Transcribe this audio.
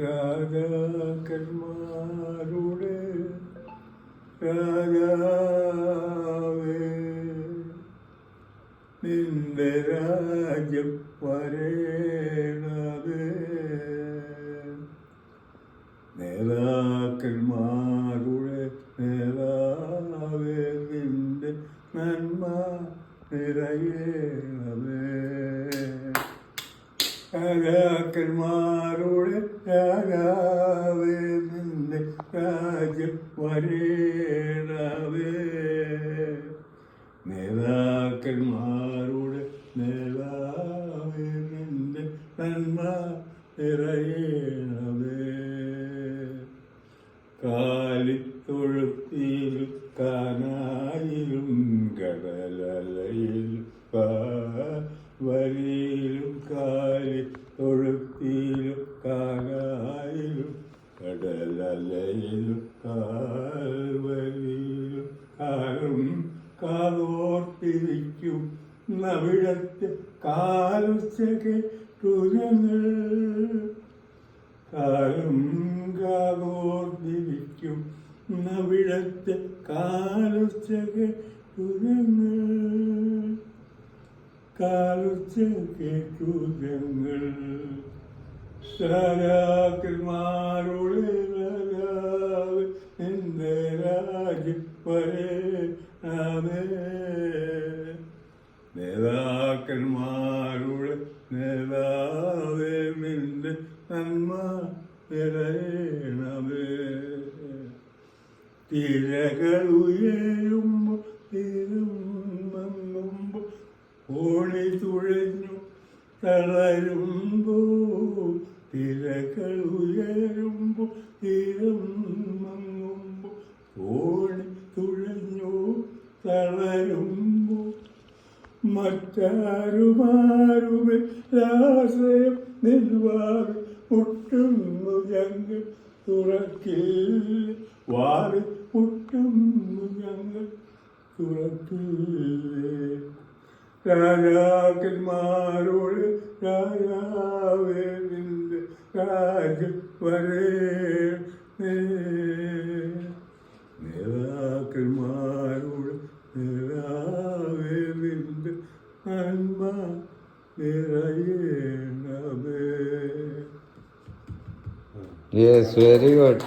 രാജാക്കന്മാരുടെ രാജാവേ, നിന്റെ രാജ്യം വരേണമേ. നേതാക്കന്മാരുടെ നേതാവേ, നിന്റെ നന്മ നിറയണമേ. രാജാക്കന്മാരുടെ രാജാവേ, നിന്റെ രാജ്യം വരേണമേ. നേതാക്കന്മാരുടെ നേതാവേ, നിന്റെ നന്മ നിറയണമേ. കാലിത്തൊഴുത്തിലും കാനായിലും കടലലയിലും വരിയിലും കാലിത്തൊഴുത്തിലും കാനായിലും കടലലയിലും കാൽവരിയിലും കാലും കാതോർത്തിരിക്കും നവിടത്തെ കാലുച്ചകേറ്റു ഞങ്ങൾ. കാലും കാതോർത്തിരിക്കും നവിടത്തെ കാലുച്ചകേറ്റു ഞങ്ങൾ. കാലുച്ചകേറ്റു ഞങ്ങൾ. രാജാക്കന്മാരുടെ രാജാവ്, നിന്റെ രാജ്യം വരേണമേ. നേതാക്കന്മാരുടെ നേതാവേ, നിന്റെ നന്മ നിറയണമേ. തിരകൾ ഉയരുമ്പോൾ തീരം മങ്ങുമ്പോൾ ഓണി തുഴഞ്ഞു തളരുമ്പോൾ. തിരകൾ ഉയരുമ്പോൾ തീരം മങ്ങുമ്പോൾ ഓണി തുഴഞ്ഞു തളരുമ്പോൾ. മറ്റാരുമാരുമേ ആശ്രയം നിൽവാറി മുട്ടുന്നു ഞങ്ങൾ തുറക്കില്ല. വാറി മുട്ടുന്നു ഞങ്ങൾ തുറക്കില്ലേ. രാജാക്കന്മാരോട് രാജാവേ, നിന്റെ രാജ്യം വരേണമേ. നേതാക്കന്മാരോട് നേതാവേ, നിന്റെ നന്മ നിറയണമേ. Yes, very good.